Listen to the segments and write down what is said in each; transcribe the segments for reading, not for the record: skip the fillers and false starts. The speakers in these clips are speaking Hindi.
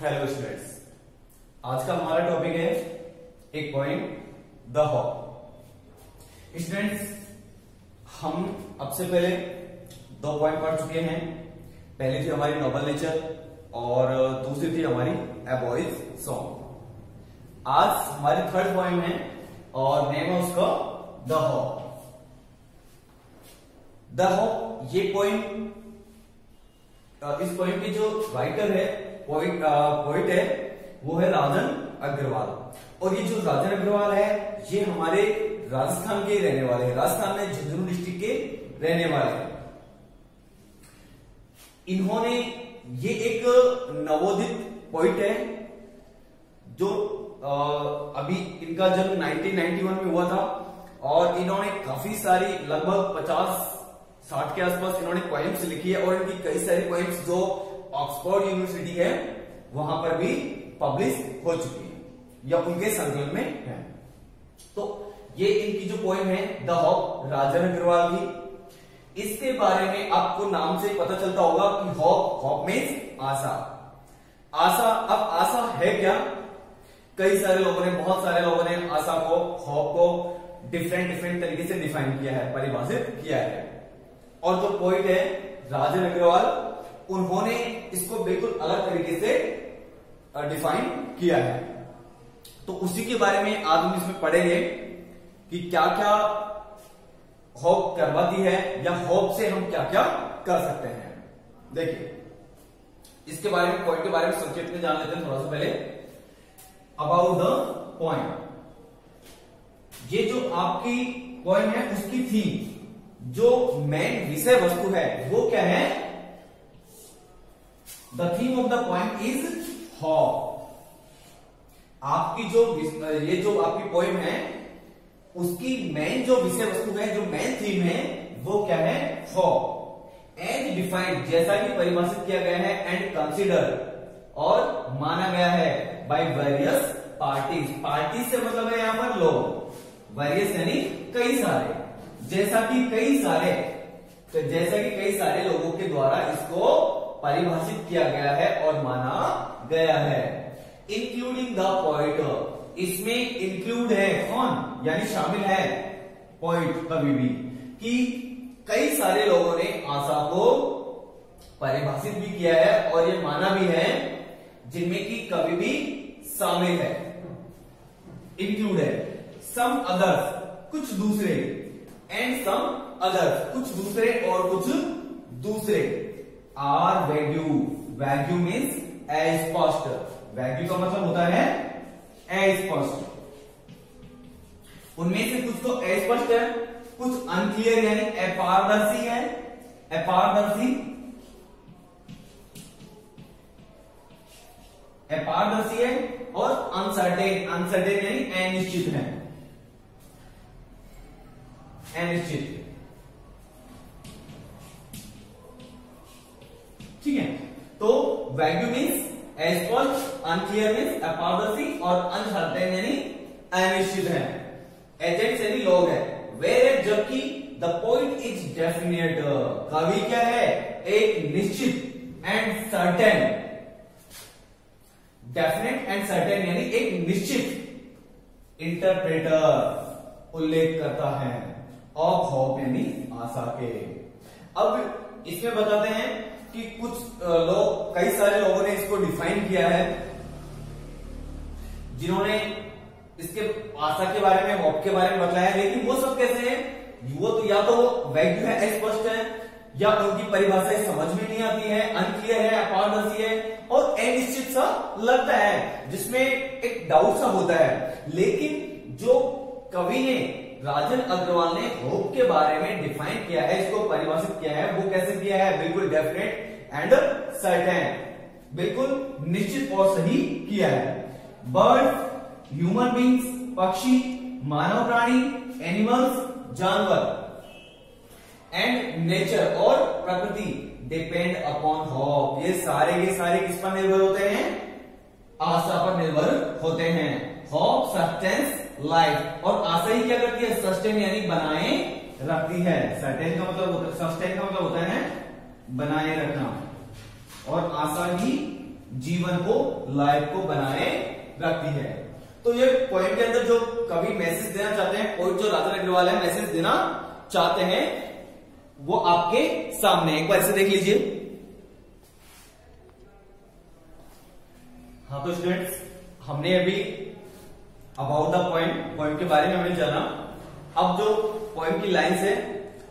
हेलो स्टूडेंट्स, आज का हमारा टॉपिक है एक पॉइंट द हॉप। स्टूडेंट्स, हम अब से पहले दो पॉइंट पढ़ चुके हैं। पहली थी हमारी नोबल नेचर और दूसरी थी हमारी ए बॉयज सॉन्ग। आज हमारी थर्ड पॉइंट है और नेम है उसका द हॉप। द हॉप, ये पॉइंट, इस पॉइंट की जो राइटर है, पोइट है, वो है राजन अग्रवाल। और ये जो राजन अग्रवाल है, ये हमारे राजस्थान के रहने वाले हैं। राजस्थान में झुंझुनू डिस्ट्रिक्ट के रहने वाले हैं। इन्होंने, ये एक नवोदित पोइट है जो अभी इनका जन्म 1991 में हुआ था और इन्होंने काफी सारी, लगभग 50-60 के आसपास इन्होंने पोएम्स लिखी है। और इनकी कई सारी पोएम्स जो ऑक्सफोर्ड यूनिवर्सिटी है वहां पर भी पब्लिश हो चुकी है या उनके संकलन में है। तो ये इनकी जो पोएम है द हॉप, राजन अग्रवाल की। इसके बारे में आपको नाम से पता चलता होगा कि हॉप मीन्स आशा। आशा, अब आशा है क्या? कई सारे लोगों ने, बहुत सारे लोगों ने आशा को, हॉप को डिफरेंट तरीके से डिफाइन किया है, परिभाषित किया है। और जो पोइट है राजन अग्रवाल, उन्होंने इसको बिल्कुल अलग तरीके से डिफाइन किया है। तो उसी के बारे में आज हम इसमें पढ़ेंगे कि क्या क्या हॉप करवाती है या हॉप से हम क्या क्या कर सकते हैं। देखिए, इसके बारे में, पॉइंट के बारे में संक्षेप में जान लेते हैं थोड़ा सा पहले। अबाउट द पॉइंट, ये जो आपकी पॉइंट है उसकी थीम, जो मेन विषय वस्तु है वो क्या है? The theme of the point is hop. आपकी जो, ये जो आपकी पोएम है उसकी मेन जो विषय वस्तु है, जो मेन थीम है वो क्या है? हॉप। एज डिफाइंड, जैसा कि परिभाषित किया गया है, एंड कंसीडर, और माना गया है, बाय वेरियस पार्टीज। पार्टीज से मतलब है यहां पर लोग, वेरियस यानी कई सारे, जैसा कि कई सारे लोगों के द्वारा इसको परिभाषित किया गया है और माना गया है। इंक्लूडिंग द पोइट, इसमें इंक्लूड है कौन? यानी शामिल है पोइट, कवि भी, कि कई सारे लोगों ने आशा को परिभाषित भी किया है और ये माना भी है, जिनमें की कवि भी शामिल है, इंक्लूड है। सम अदर्स, कुछ दूसरे, एंड सम अदर्स, कुछ दूसरे और कुछ दूसरे, आर वैग्यू। वैग्यू मीन्स अस्पष्ट। वैग्यू का मतलब होता है अस्पष्ट। उनमें से कुछ तो अस्पष्ट है, कुछ अनक्लियर यानी अपारदर्शी है, अपारदर्शी है, और अनसर्टेन यानी अनिश्चित है, अनिश्चित। ठीक है, तो वैग्यू मीन्स अस्पष्ट, अनक्लियर मीन्स अपारदर्शी, और अनसर्टेन यानी अनिश्चित है, एजेंट्स यानी लोग है। वेयर, जबकि द पॉइंट इज डेफिनेट, कवि क्या है? एक निश्चित, and certain, definite and certain यानी एक निश्चित, इंटरप्रेटर उल्लेख करता है, ऑफ होप यानी आशा के। अब इसमें बताते हैं कि कुछ लोग, कई सारे लोगों ने इसको डिफाइन किया है, जिन्होंने इसके आशा के बारे में, होप के बारे में बताया। लेकिन वो सब कैसे हैं? वो तो या तो वैग्य है, स्पष्ट है, या उनकी परिभाषा समझ में नहीं आती है, अनक्लियर है, अपारदर्शी है, और अनिश्चित सा लगता है, जिसमें एक डाउट सा होता है। लेकिन जो कवि ने, राजन अग्रवाल ने होप के बारे में डिफाइन किया है, इसको परिभाषित किया है, वो कैसे किया है? बिल्कुल डेफिनेट एंड सर्टेन, बिल्कुल निश्चित और सही किया है। बर्ड, ह्यूमन बींग्स, पक्षी, मानव प्राणी, एनिमल्स, जानवर, एंड नेचर, और प्रकृति, डिपेंड अपॉन होप। ये सारे के सारे किस पर निर्भर होते हैं? आशा पर निर्भर होते हैं। होप सस्टेन्स लाइफ, और आशा ही क्या करती है? सस्टेन यानी बनाए रखती है। सस्टेन का मतलब होता है बनाए रखना, और आशा ही जीवन को, लाइफ को बनाए रखती है। तो ये पॉइंट के अंदर जो कवि मैसेज देना चाहते हैं, पॉइंट जो राजा अग्रवाल है मैसेज देना चाहते हैं, वो आपके सामने एक बार से देख लीजिए। हाँ तो स्टूडेंट्स, हमने अभी अबाउट द पॉइंट के बारे में हमने जाना। अब जो पॉइंट की लाइंस है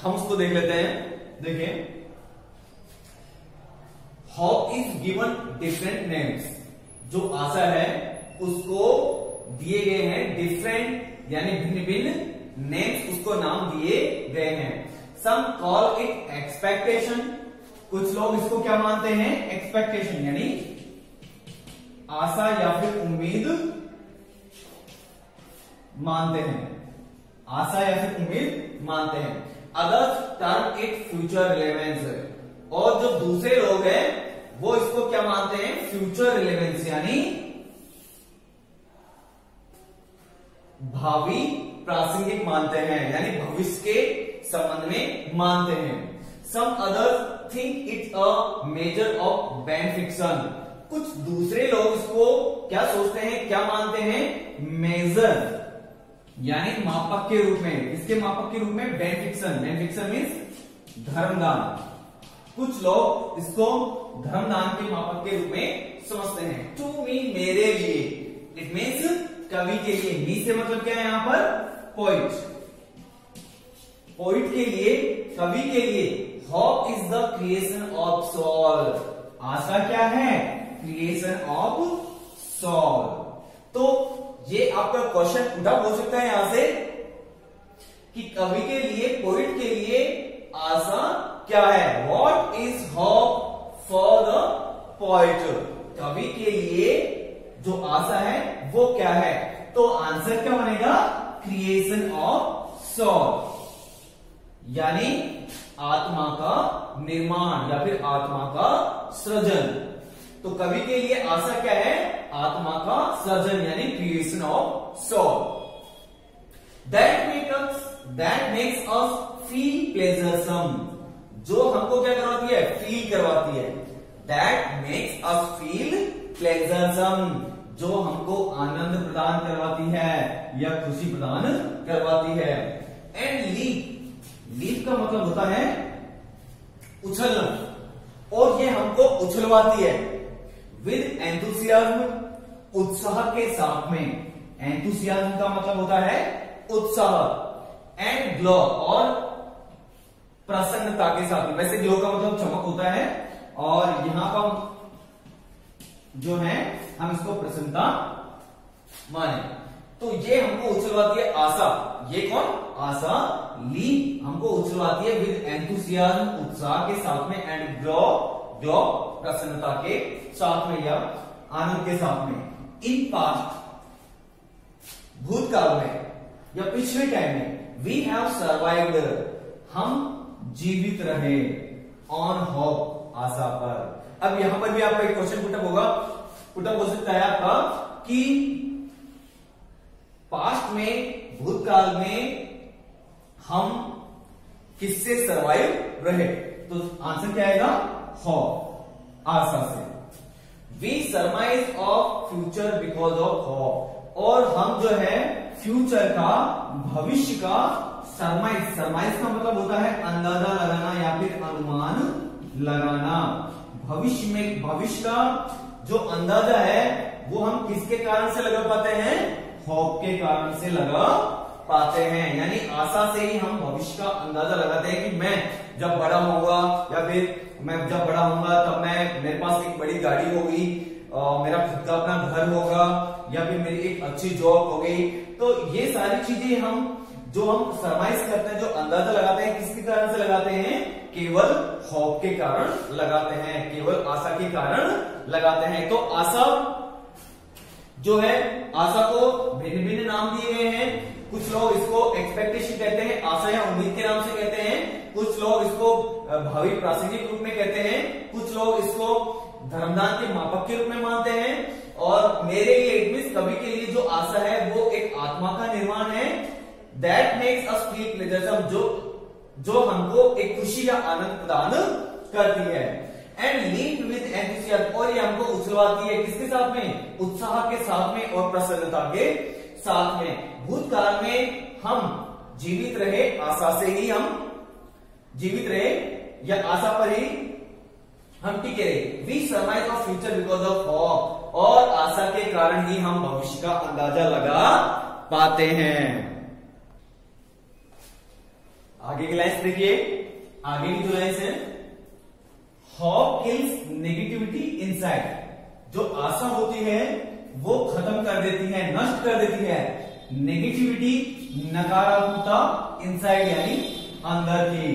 हम उसको देख लेते हैं। देखिए, hope is given different names, जो आशा है उसको दिए गए हैं डिफरेंट यानी भिन्न भिन्न नेम्स, उसको नाम दिए गए हैं। सम कॉल इट एक्सपेक्टेशन, कुछ लोग इसको क्या मानते हैं, एक्सपेक्टेशन यानी आशा या फिर उम्मीद मानते हैं, आशा या फिर उम्मीद मानते हैं। Others term it future relevance, और जो दूसरे लोग हैं वो इसको क्या मानते हैं, फ्यूचर रिलेवेंस यानी भावी प्रासंगिक मानते हैं, यानी भविष्य के संबंध में मानते हैं। Some others think it's a major of benefaction, कुछ दूसरे लोग इसको क्या सोचते हैं, क्या मानते हैं, मेजर यानी मापक के रूप में। इसके मापक के रूप में बेनिफिक्शन, बेनिफिक्शन मीन्स धर्मदान, कुछ लोग इसको धर्मदान के मापक के रूप में समझते हैं। टू मी, मेरे लिए, इट मीन्स कवि के लिए। मी से मतलब क्या है यहां पर, पोइट, पोइट के लिए, कवि के लिए। Hope is the creation of soul, आशा क्या है, क्रिएशन ऑफ सोल। तो ये आपका क्वेश्चन उठा हो सकता है यहां से कि कवि के लिए, पोइट के लिए आशा क्या है, what is hope for the poet, कवि के लिए जो आशा है वो क्या है। तो आंसर क्या बनेगा, क्रिएशन ऑफ सोल यानी आत्मा का निर्माण या फिर आत्मा का सृजन। तो कवि के लिए आशा क्या है, आत्मा का सृजन यानी creation of soul. That makes us feel pleasuresome, जो हमको क्या करवाती है, फील करवाती है। That makes us feel pleasuresome, जो हमको आनंद प्रदान करवाती है या खुशी प्रदान करवाती है। एंड लीप का मतलब होता है उछलना, और ये हमको उछलवाती है विद एंथुसियाज्म, उत्साह के साथ में। एंथुसियाज्म का मतलब होता है उत्साह, एंड ग्लो, और प्रसन्नता के साथ में। वैसे ग्लो का मतलब चमक होता है, और यहां पर जो है हम इसको प्रसन्नता माने। तो ये हमको उछलवाती है आशा, ये कौन, आशा। ली हमको उछलवाती है विद एंथुसियाज्म, उत्साह के साथ में, एंड ग्लो प्रसन्नता के साथ में या आनंद के साथ में। इन पास्ट, भूतकाल में या पिछले टाइम में, वी हैव सर्वाइव्ड, हम जीवित रहे, ऑन होप, आशा पर। अब यहां पर भी आपका एक क्वेश्चन पुटअप हो सकता है आपका कि पास्ट में, भूतकाल में हम किससे सर्वाइव रहे, तो आंसर क्या आएगा, होप, आशा से। We surmise of future because of hope, और हम जो है फ्यूचर का, भविष्य का सरमाइज, सरमाइज का मतलब होता है अंदाजा लगाना या फिर अनुमान लगाना। भविष्य में, भविष्य का जो अंदाजा है वो हम किसके कारण से लगा पाते हैं, होप के कारण से लगा पाते हैं। यानी आशा से ही हम भविष्य का अंदाजा लगाते हैं कि मैं जब बड़ा होऊंगा, या फिर मैं जब बड़ा होऊंगा तब मेरे पास एक बड़ी गाड़ी होगी, मेरा खुद का अपना घर होगा, या फिर मेरी एक अच्छी जॉब होगी। तो ये सारी चीजें हम सरमाइज करते हैं, जो अंदाजा लगाते हैं, किसके कारण से लगाते हैं, केवल होप के कारण लगाते हैं, केवल आशा के कारण लगाते हैं। तो आशा जो है, आशा को भिन्न भिन्न नाम दिए गए हैं। कुछ लोग इसको एक्सपेक्टेशन कहते हैं, आशा या उम्मीद के नाम से कहते हैं। कुछ लोग इसको भावी प्रासंगिक रूप में कहते हैं। कुछ लोग इसको धर्मदान के मापक के रूप में मानते हैं। और मेरे लिए इट मींस कवि के लिए जो आशा है वो एक आत्मा का निर्माण है। That makes us feel pleasuresome, जो हमको एक खुशी या आनंद प्रदान करती है। एंड लिंक्ड विद एंथुसियाज्म, और ये हमको उछलवाती है किसके साथ में, उत्साह के साथ में और प्रसन्नता के साथ में। भूतकाल में हम जीवित रहे, आशा से ही हम जीवित रहे या आशा पर ही हम टिके रहे। We surmise of future because of hope, और आशा के कारण ही हम भविष्य का अंदाजा लगा पाते हैं। आगे की लाइन्स देखिए, आगे की जो लाइन्स है, होप किल्स नेगेटिविटी इनसाइड, जो आशा होती है वो खत्म कर देती है, नष्ट कर देती है नेगेटिविटी, नकारात्मकता, इनसाइड यानी अंदर की।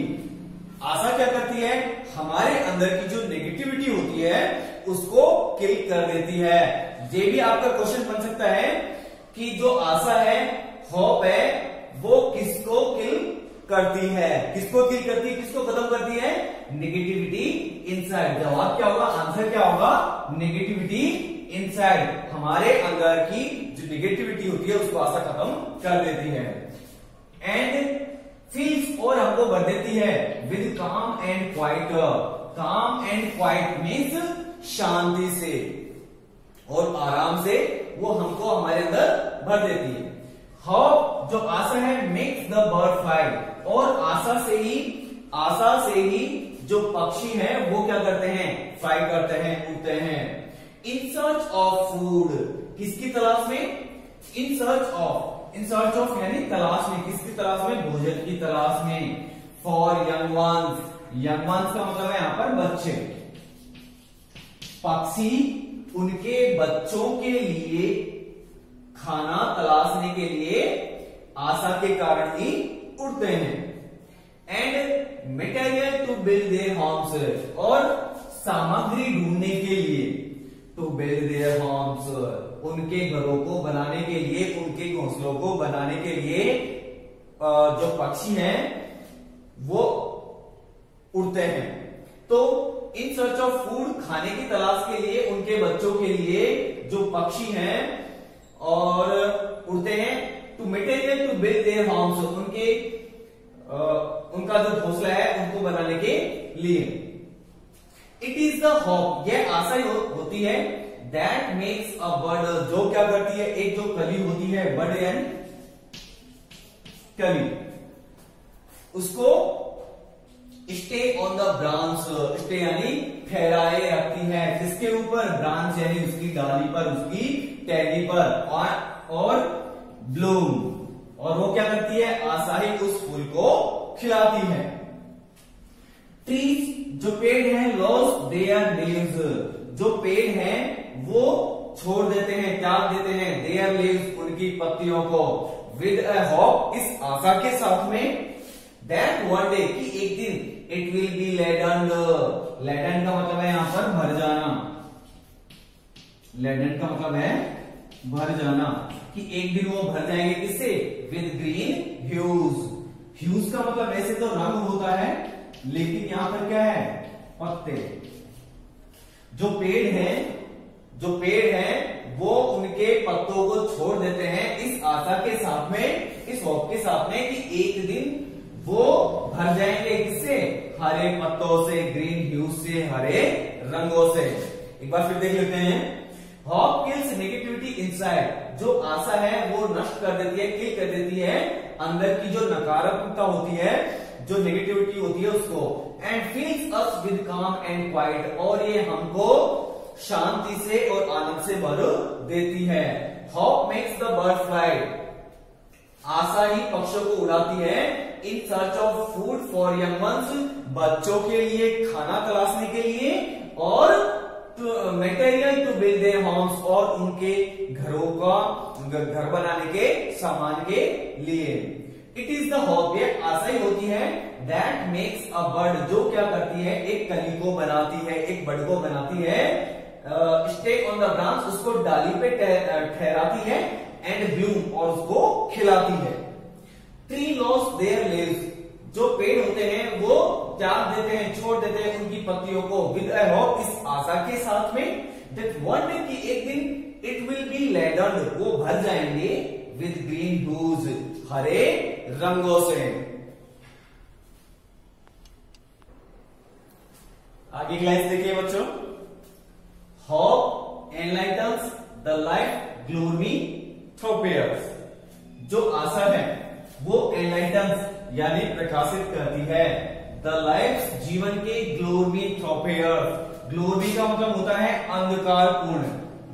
आशा क्या करती है, हमारे अंदर की जो नेगेटिविटी होती है उसको किल कर देती है। ये भी आपका क्वेश्चन बन सकता है कि जो आशा है, होप है, वो किसको किल करती है, किसको किल करती है, किसको खत्म करती है, नेगेटिविटी इनसाइड। जवाब क्या होगा, आंसर क्या होगा, नेगेटिविटी इनसाइड। हमारे अंदर की जो नेगेटिविटी होती है उसको आशा खत्म कर देती है। एंड फील्स, और हमको भर देती है विद काम एंड क्वाइट। काम एंड क्वाइट मीन्स शांति से और आराम से वो हमको हमारे अंदर भर देती है। होप जो आशा है, मेक्स द बर्ड फ्लाई, और आशा से ही जो पक्षी हैं वो क्या करते हैं, फ्लाई करते हैं, उड़ते हैं। इन सर्च ऑफ फूड, किसकी तलाश में, इन सर्च ऑफ यानी तलाश में, किसकी तलाश में, भोजन की तलाश में। For young once, young ones का मतलब है यहां पर बच्चे। पक्षी उनके बच्चों के लिए खाना तलाशने के लिए आशा के कारण ही उड़ते हैं। And material to build their homes, और सामग्री ढूंढने के लिए, टू बिल्ड देयर होम्स, उनके घरों को बनाने के लिए, उनके घोंसलों को बनाने के लिए जो पक्षी हैं वो उड़ते हैं। तो इन सर्च ऑफ फूड, खाने की तलाश के लिए, उनके बच्चों के लिए जो पक्षी हैं और उड़ते हैं, to material to build their homes, उनका जो घोंसला है उनको बनाने के लिए। इट इज द होप, यह आशा होती है, दैट मेक्स अ बर्ड, जो क्या करती है, एक जो कली होती है, बर्ड यानी कली, उसको stay on the branch, stay यानी ठहराए रखती है, किसके ऊपर, ब्रांच यानी उसकी डाली पर, उसकी टहनी पर, और ब्लूम, और वो क्या करती है, आशा ही उस फूल को खिलाती है। ट्रीज, जो पेड़ हैं, लॉस देयर लीव्स, जो पेड़ हैं वो छोड़ देते हैं, त्याग देते हैं, देयर लीव्स, उनकी पत्तियों को, विद अ होप, इस आशा के साथ में, दैट वन डे, कि एक दिन, it will be laden, laden का मतलब है यहां पर भर जाना, लेडन का मतलब है भर जाना, कि एक दिन वो भर जाएंगे, किससे, विद ग्रीन ह्यूज। ह्यूज का मतलब वैसे तो रंग होता है, लेकिन यहां पर क्या है, पत्ते। जो पेड़ हैं वो उनके पत्तों को छोड़ देते हैं, इस आशा के साथ में, इस होप के साथ में, कि एक दिन वो भर जाएंगे, किससे, हरे पत्तों से, ग्रीन ह्यूज से, हरे रंगों से। एक बार फिर देख लेते हैं, होप किल्स नेगेटिविटी इनसाइड, जो आशा है वो नष्ट कर देती है, किल कर देती है अंदर की जो नकारात्मकता होती है, जो नेगेटिविटी होती है उसको। एंड फील्स अस विद काम एंड क्वाइट, और ये हमको शांति से और आनंद से भर देती है। Hope makes the bird fly, आशा ही पक्षियों को उड़ाती है, in search of food for young ones, बच्चों के लिए खाना तलाशने के लिए, और material to build their homes, और उनके घरों का घर बनाने के सामान के लिए। इट इज द होप, ये आशा ही होती है, दैट मेक्स अ बर्ड, जो क्या करती है, एक कली को बनाती है, एक बर्ड को बनाती है, स्टे ऑन द ब्रांच, उसको डाली पे ठहराती है, एंड ब्लूम, और उसको खिलाती है। ट्री लॉस देयर लीव्स, जो पेड़ होते हैं वो त्याग देते हैं, छोड़ देते हैं उनकी पत्तियों को, विद अ होप, इस आशा के साथ में, दैट वन डे, की एक दिन, इट विल बी लेडन, वो भर जाएंगे, विद ग्रीन ह्यूज, हरे रंगों से। आगे आगे की लाइन देखिए बच्चों, hope enlightens the life glory through prayers. जो आशा है वो एनलाइटन्स यानी प्रकाशित करती है द लाइफ जीवन के ग्लोरी थ्रू प्रेयर्स। ग्लोरी का मतलब होता है अंधकारपूर्ण,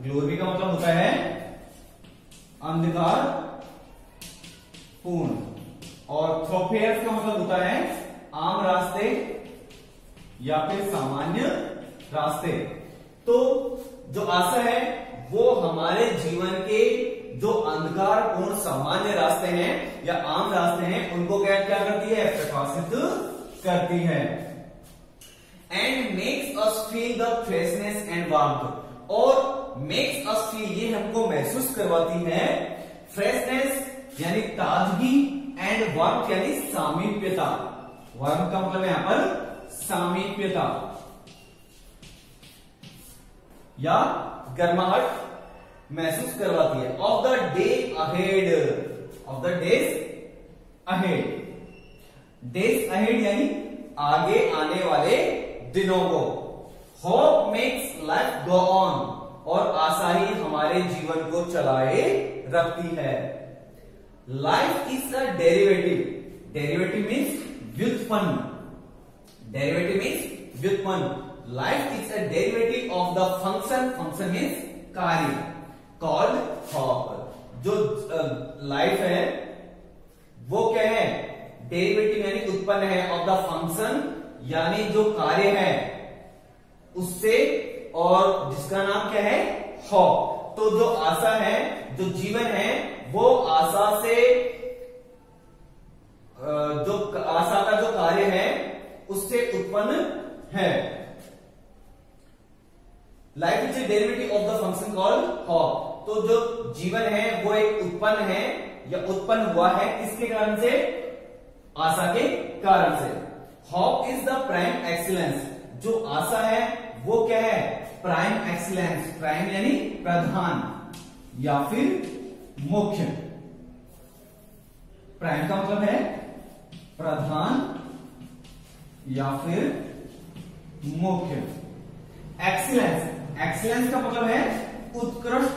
ग्लोरी का मतलब होता है अंधकार पूर्ण, और थ्रोफेयर्स का मतलब होता है आम रास्ते या फिर सामान्य रास्ते। तो जो आशा है वो हमारे जीवन के जो अंधकारपूर्ण सामान्य रास्ते हैं या आम रास्ते हैं उनको क्या क्या करती है, प्रकाशित करती है। And makes us feel the freshness and warmth, और मेक्स अस फील ये हमको महसूस करवाती है फ्रेशनेस यानी ताजगी एंड वार्मथ यानी सामीप्यता। वार्मथ का मतलब यहां पर सामीप्यता या गर्माहट महसूस करवाती है। Of the day ahead, of the days ahead, days ahead यानी आगे आने वाले दिनों को। Hope makes life go on, और आशा ही हमारे जीवन को चलाए रखती है। Life is a derivative, derivative means व्युत्पन्न, डेरिवेटिव मीन्स व्युत्पन्न। Life is a derivative of the function, function means कार्य, कॉल्ड होप। जो लाइफ है वो क्या है, डेरिवेटिव यानी उत्पन्न है ऑफ द फंक्शन यानी जो कार्य है उससे, और जिसका नाम क्या है, होप। तो जो आशा है, जो जीवन है वो आशा से, जो आशा का जो कार्य है उससे उत्पन्न है। Life is a derivative of the function called hope. तो जो जीवन है वो एक उत्पन्न है या उत्पन्न हुआ है किसके कारण से, आशा के कारण से। Hope is the prime excellence, जो आशा है वो क्या है, प्राइम एक्सीलेंस। प्राइम यानी प्रधान या फिर मुख्य, प्राइम का मतलब है प्रधान या फिर मुख्य। एक्सीलेंस, एक्सीलेंस का मतलब है उत्कृष्ट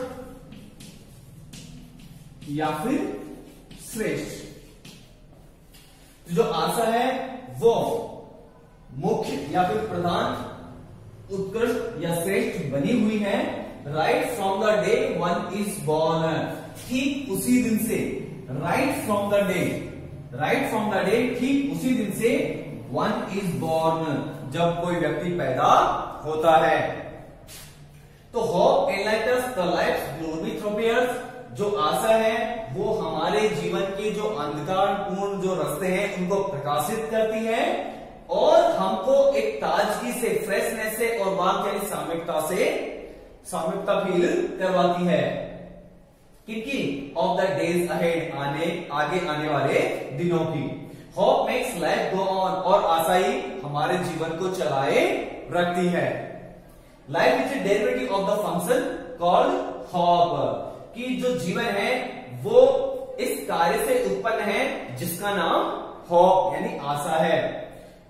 या फिर श्रेष्ठ। जो आशा है वो मुख्य या फिर प्रधान, उत्कृष्ट या श्रेष्ठ बनी हुई है right from the day one is born, ठीक उसी दिन से, right from the day, right from the day ठीक उसी दिन से वन इज बॉर्न, जब कोई व्यक्ति पैदा होता है। तो hope enlightens the life glory through prayers. जो आशा है वो हमारे जीवन के जो अंधकारपूर्ण जो रास्ते हैं उनको प्रकाशित करती है और हमको एक ताजगी से, फ्रेशनेस से और वार्मथ यानी सामीप्यता से, सामीप्यता फील करवाती है। किनकी, ऑफ द डेज अहेड, आगे आने वाले दिनों की। Hope makes life go on, और आशा ही हमारे जीवन को चलाए रखती है। Life is a derivative of the function called hope, कि जो जीवन है वो इस कार्य से उत्पन्न है जिसका नाम होप यानी आशा है।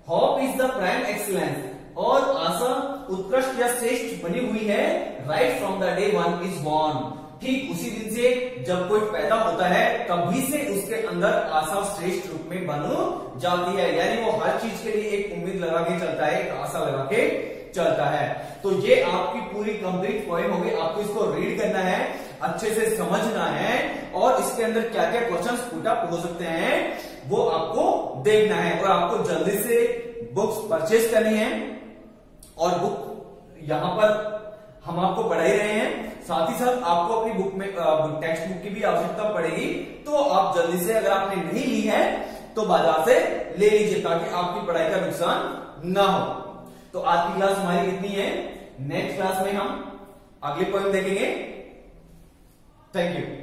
Hope is the prime excellence, और आशा उत्कृष्ट या श्रेष्ठ बनी हुई है right from the day one is born, ठीक उसी दिन से जब कोई पैदा होता है तभी से उसके अंदर आशा श्रेष्ठ रूप में बन जाती है। यानी वो हर चीज के लिए एक उम्मीद लगा के चलता है, एक आशा लगा के चलता है। तो ये आपकी पूरी कंप्लीट पोएम होगी, आपको इसको रीड करना है, अच्छे से समझना है, और इसके अंदर क्या क्या क्वेश्चंस पुट अप हो सकते हैं वो आपको देखना है। और आपको जल्दी से बुक्स परचेज करनी है, और बुक यहां पर हम आपको पढ़ा ही रहे हैं, साथ ही साथ आपको अपनी बुक में टेक्स्ट बुक की भी आवश्यकता पड़ेगी। तो आप जल्दी से, अगर आपने नहीं ली है तो बाजार से ले लीजिए ताकि आपकी पढ़ाई का नुकसान ना हो। तो आज की क्लास हमारी इतनी है, नेक्स्ट क्लास में हम अगली पोएम देखेंगे। Thank you.